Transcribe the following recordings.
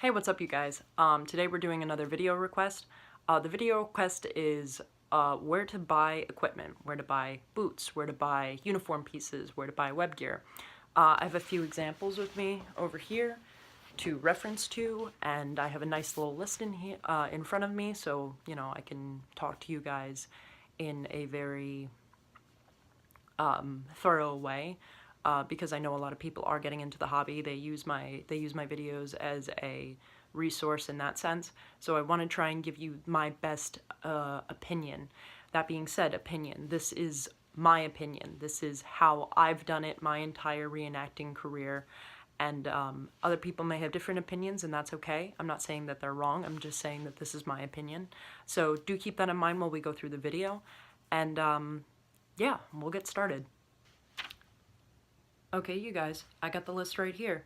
Hey, what's up you guys? Today we're doing another video request. The video request is where to buy equipment, where to buy boots, where to buy uniform pieces, where to buy web gear. I have a few examples with me over here to reference to, and I have a nice little list in here in front of me, so you know I can talk to you guys in a very thorough way. Because I know a lot of people are getting into the hobby. They use my videos as a resource in that sense. So I want to try and give you my best opinion. That being said, opinion. This is my opinion. This is how I've done it my entire reenacting career. And other people may have different opinions, and that's okay. I'm not saying that they're wrong. I'm just saying that this is my opinion. So do keep that in mind while we go through the video. And yeah, we'll get started. Okay, you guys, I got the list right here.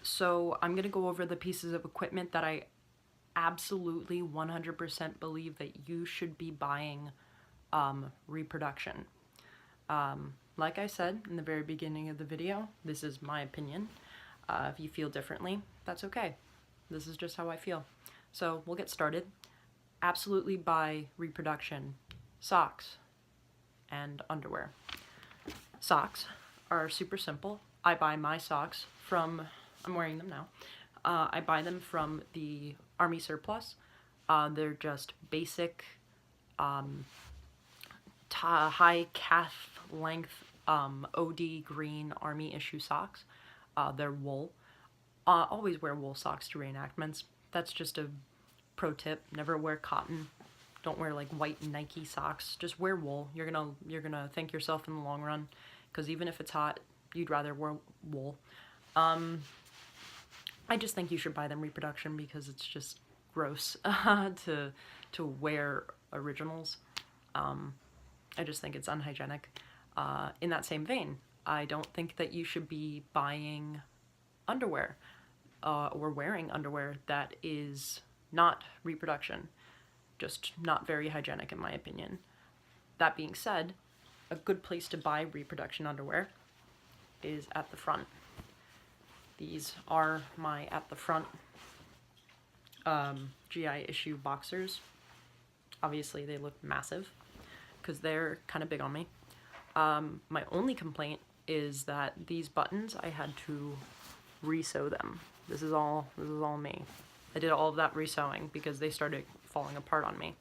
So I'm gonna go over the pieces of equipment that I absolutely 100% believe that you should be buying reproduction. Like I said in the very beginning of the video, this is my opinion. If you feel differently, that's okay. This is just how I feel. So we'll get started. Absolutely buy reproduction socks and underwear. Socks are super simple. I buy my socks from, I'm wearing them now, I buy them from the Army Surplus. They're just basic high calf length OD green Army issue socks. They're wool. Always wear wool socks to reenactments. That's just a pro tip. Never wear cotton. Don't wear like white Nike socks. Just wear wool. You're gonna thank yourself in the long run. Because even if it's hot, you'd rather wear wool. I just think you should buy them reproduction because it's just gross to wear originals. I just think it's unhygienic. In that same vein, I don't think that you should be buying underwear or wearing underwear that is not reproduction. Just not very hygienic in my opinion. That being said, a good place to buy reproduction underwear is at the front. These are my at the front GI issue boxers. Obviously they look massive because they're kind of big on me. My only complaint is that these buttons, I had to re-sew them. This is all me. I did all of that re-sewing because they started falling apart on me.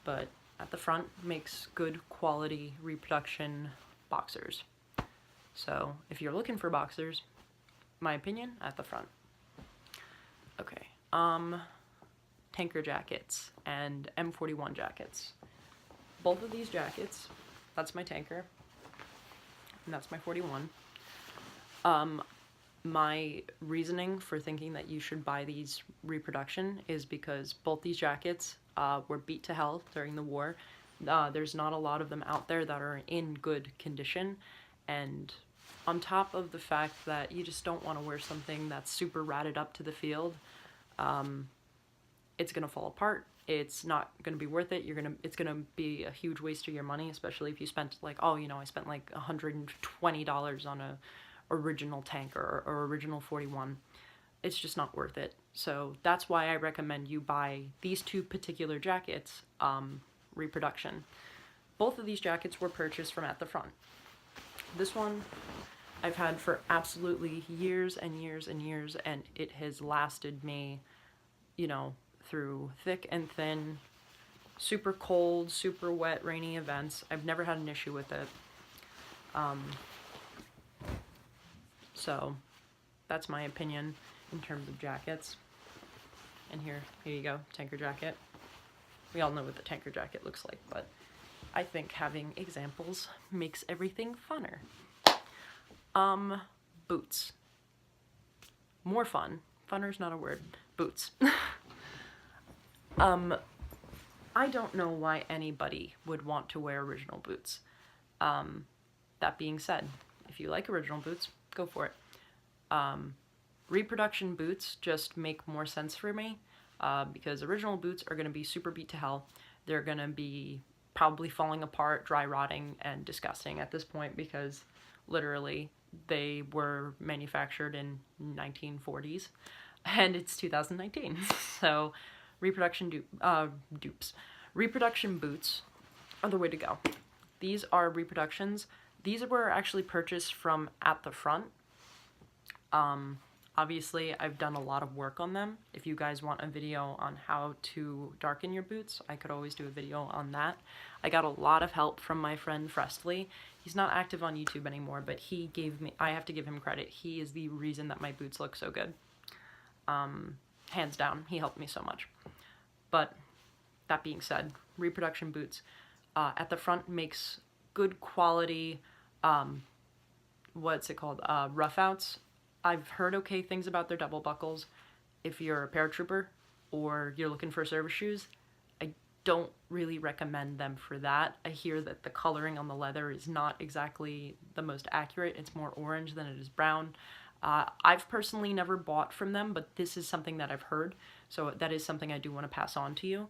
But at the front makes good quality reproduction boxers. So if you're looking for boxers, my opinion, at the front. Okay, tanker jackets and M41 jackets. Both of these jackets, that's my tanker, and that's my 41. My reasoning for thinking that you should buy these reproduction is because both these jackets were beat to hell during the war. There's not a lot of them out there that are in good condition, and on top of the fact that you just don't want to wear something that's super ratted up to the field, it's gonna fall apart. It's not gonna be worth it. It's gonna be a huge waste of your money, especially if you spent like, oh, you know, I spent like $120 on a original tanker or original 41. It's just not worth it. So that's why I recommend you buy these two particular jackets, reproduction. Both of these jackets were purchased from at the front. This one I've had for absolutely years and years and years, and it has lasted me, you know, through thick and thin, super cold, super wet, rainy events. I've never had an issue with it. So that's my opinion in terms of jackets. And here you go, tanker jacket. We all know what the tanker jacket looks like, but I think having examples makes everything funner. Boots. More fun. Funner's not a word. Boots. I don't know why anybody would want to wear original boots. That being said, if you like original boots, go for it. Reproduction boots just make more sense for me because original boots are going to be super beat to hell. They're going to be probably falling apart, dry rotting, and disgusting at this point because literally they were manufactured in 1940s, and it's 2019. So reproduction boots are the way to go. These are reproductions. These were actually purchased from At the Front. Obviously, I've done a lot of work on them. If you guys want a video on how to darken your boots, I could always do a video on that. I got a lot of help from my friend Frestly. He's not active on YouTube anymore, but he gave me, I have to give him credit. He is the reason that my boots look so good. Hands down, he helped me so much. But that being said, reproduction boots. At the Front makes good quality, what's it called, rough outs. I've heard okay things about their double buckles. If you're a paratrooper or you're looking for service shoes, I don't really recommend them for that. I hear that the coloring on the leather is not exactly the most accurate. It's more orange than it is brown. I've personally never bought from them, but this is something that I've heard, so that is something I do want to pass on to you.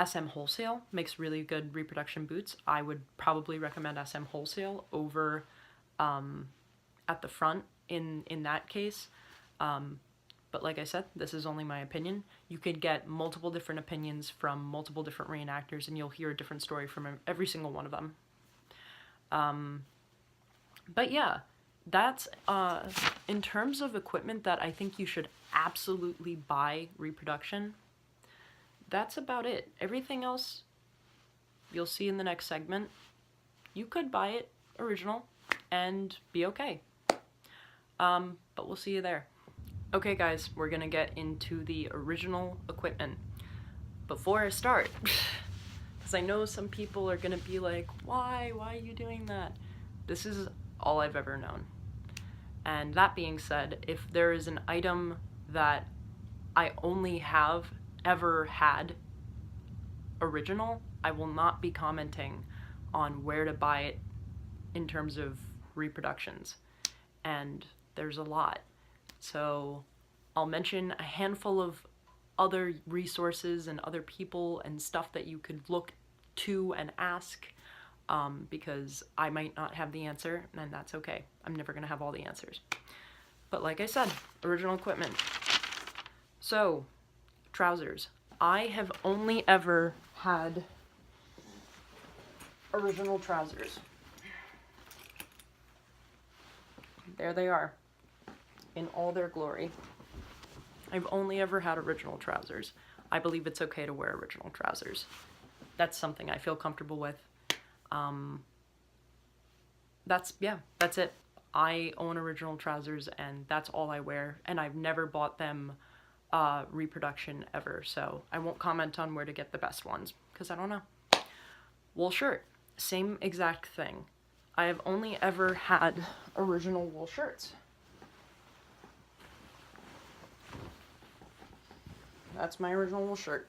SM Wholesale makes really good reproduction boots. I would probably recommend SM Wholesale over At the Front in that case. But like I said, this is only my opinion. You could get multiple different opinions from multiple different reenactors, and you'll hear a different story from every single one of them. But yeah, that's in terms of equipment that I think you should absolutely buy reproduction. That's about it. Everything else you'll see in the next segment. You could buy it original and be okay. But we'll see you there. Okay guys, we're gonna get into the original equipment. Before I start, because I know some people are gonna be like, why are you doing that? This is all I've ever known. And that being said, if there is an item that I only have ever had original, I will not be commenting on where to buy it in terms of reproductions. And there's a lot. So I'll mention a handful of other resources and other people and stuff that you could look to and ask, because I might not have the answer, and that's okay. I'm never gonna have all the answers. But like I said, original equipment. So, trousers. I have only ever had original trousers. There they are, in all their glory. I've only ever had original trousers. I believe it's okay to wear original trousers. That's something I feel comfortable with. That's it. I own original trousers, and that's all I wear, and I've never bought them reproduction ever, so I won't comment on where to get the best ones, because I don't know. Wool shirt, same exact thing. I have only ever had original wool shirts. That's my original wool shirt.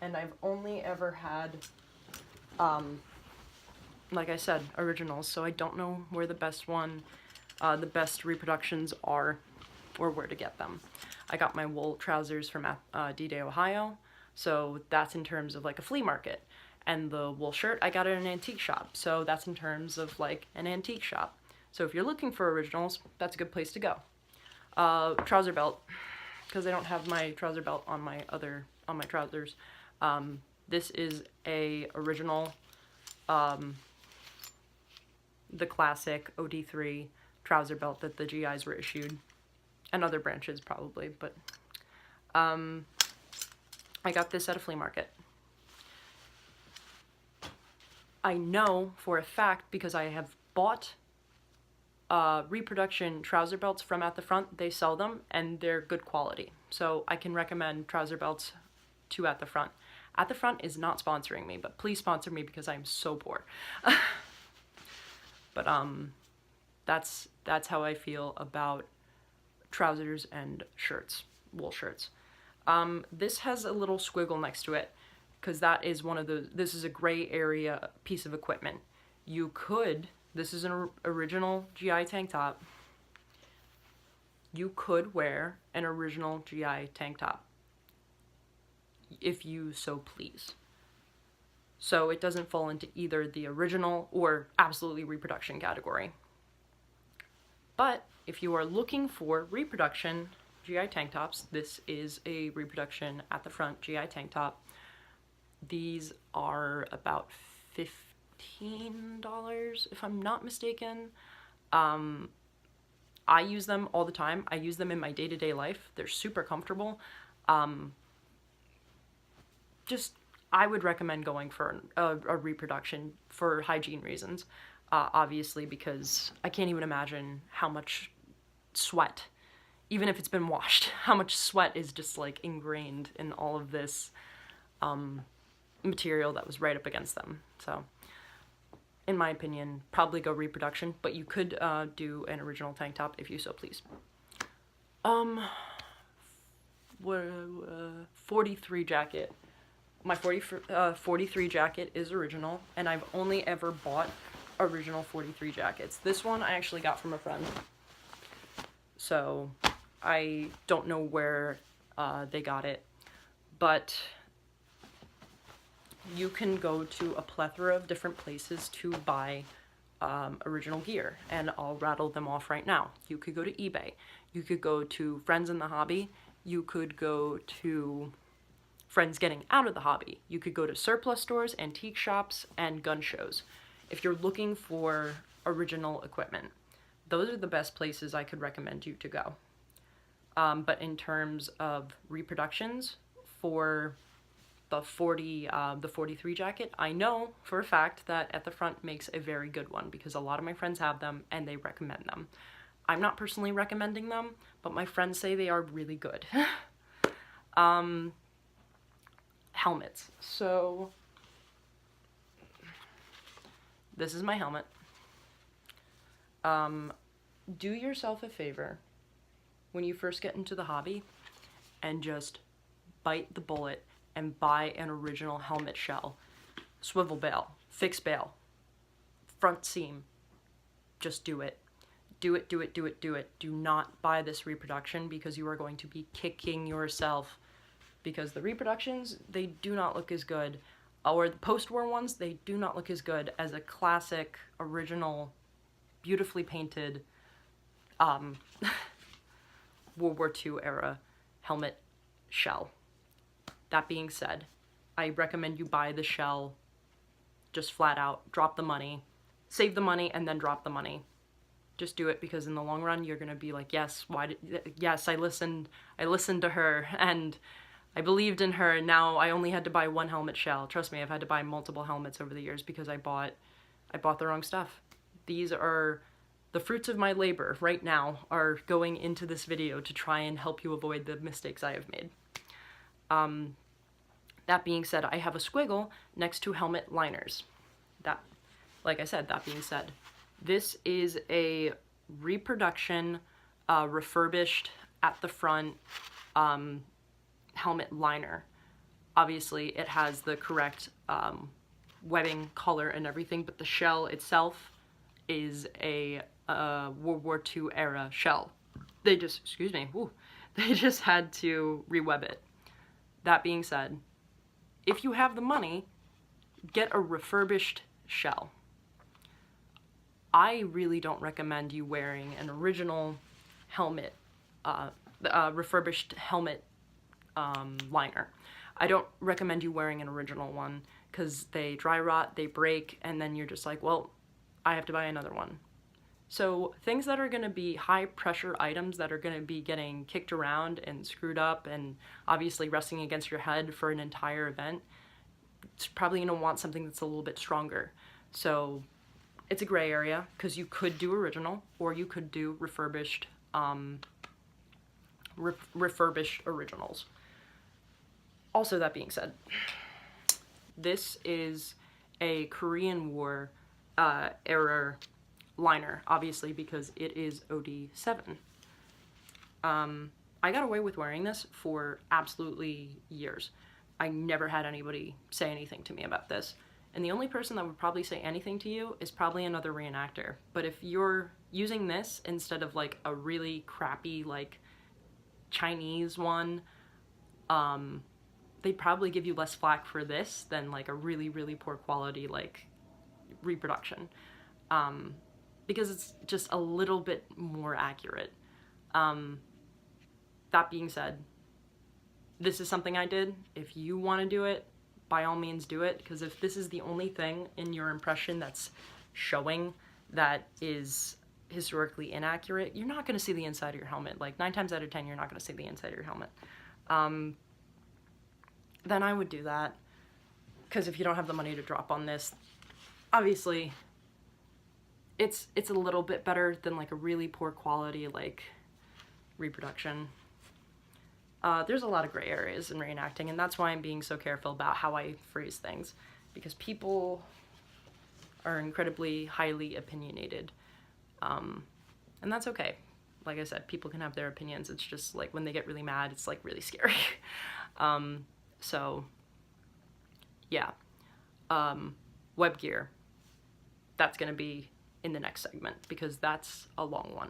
And I've only ever had, like I said, originals, so I don't know where the best reproductions are, or where to get them. I got my wool trousers from D-Day, Ohio, so that's in terms of like a flea market. And the wool shirt I got at an antique shop, so that's in terms of like an antique shop. So if you're looking for originals, that's a good place to go. Trouser belt, because I don't have my trouser belt on my trousers. This is a original, the classic OD3 trouser belt that the GIs were issued, and other branches probably, but I got this at a flea market. I know for a fact, because I have bought reproduction trouser belts from At the Front. They sell them, and they're good quality. So I can recommend trouser belts to At the Front. At the Front is not sponsoring me, but please sponsor me because I'm so poor. But that's how I feel about trousers and shirts, wool shirts. This has a little squiggle next to it, because that is one of the, this is a gray area piece of equipment. You could, this is an original GI tank top. You could wear an original GI tank top, if you so please. So it doesn't fall into either the original or absolutely reproduction category. But if you are looking for reproduction GI tank tops, this is a reproduction at the front GI tank top. These are about $15 if I'm not mistaken. I use them all the time. I use them in my day-to-day life. They're super comfortable. I would recommend going for a reproduction for hygiene reasons. Obviously, because I can't even imagine how much sweat, even if it's been washed, how much sweat is just like ingrained in all of this material that was right up against them. So, in my opinion, probably go reproduction, but you could do an original tank top if you so please. 43 jacket. My 43 jacket is original, and I've only ever bought original 43 jackets. This one I actually got from a friend, so I don't know where they got it, but you can go to a plethora of different places to buy original gear, and I'll rattle them off right now. You could go to eBay, you could go to Friends in the Hobby, you could go to Friends Getting Out of the Hobby, you could go to surplus stores, antique shops, and gun shows. If you're looking for original equipment, those are the best places I could recommend you to go. But in terms of reproductions for the 43 jacket, I know for a fact that At the Front makes a very good one because a lot of my friends have them and they recommend them. I'm not personally recommending them, but my friends say they are really good. Helmets. So this is my helmet. Do yourself a favor when you first get into the hobby and just bite the bullet and buy an original helmet shell. Swivel bail, fixed bail, front seam. Just do it. Do it, do it, do it, do it. Do not buy this reproduction because you are going to be kicking yourself, because the reproductions, they do not look as good, or the post-war ones, they do not look as good as a classic, original, beautifully painted World War II era helmet shell. That being said, I recommend you buy the shell just flat out, drop the money, save the money, and then drop the money. Just do it, because in the long run, you're gonna be like, yes, yes, I listened to her, and I believed in her, and now I only had to buy one helmet shell. Trust me, I've had to buy multiple helmets over the years because I bought the wrong stuff. These are the fruits of my labor right now, are going into this video to try and help you avoid the mistakes I have made. That being said, I have a squiggle next to helmet liners. Like I said, that being said, this is a reproduction, refurbished At the Front helmet liner. Obviously, it has the correct webbing, color, and everything, but the shell itself is a World War II era shell. They just, they just had to re-web it. That being said, if you have the money, get a refurbished shell. I really don't recommend you wearing an original helmet, refurbished helmet liner. I don't recommend you wearing an original one because they dry rot, they break, and then you're just like, well, I have to buy another one. So things that are going to be high pressure items that are going to be getting kicked around and screwed up and obviously resting against your head for an entire event, it's probably going to want something that's a little bit stronger. So it's a gray area because you could do original or you could do refurbished, refurbished originals. Also, that being said, this is a Korean War era liner, obviously, because it is OD7. I got away with wearing this for absolutely years. I never had anybody say anything to me about this. And the only person that would probably say anything to you is probably another reenactor. But if you're using this instead of like a really crappy like Chinese one, they'd probably give you less flack for this than like a really, really poor quality like reproduction, because it's just a little bit more accurate. That being said, this is something I did. If you want to do it, by all means do it, because if this is the only thing in your impression that's showing that is historically inaccurate, you're not going to see the inside of your helmet. Like 9 times out of 10, you're not going to see the inside of your helmet. Then I would do that, because if you don't have the money to drop on this, obviously it's a little bit better than like a really poor quality like reproduction. There's a lot of gray areas in reenacting, and that's why I'm being so careful about how I phrase things, because people are incredibly highly opinionated, and that's okay. Like I said, people can have their opinions. It's just like when they get really mad, it's like really scary. So yeah, web gear, that's gonna be in the next segment, because that's a long one.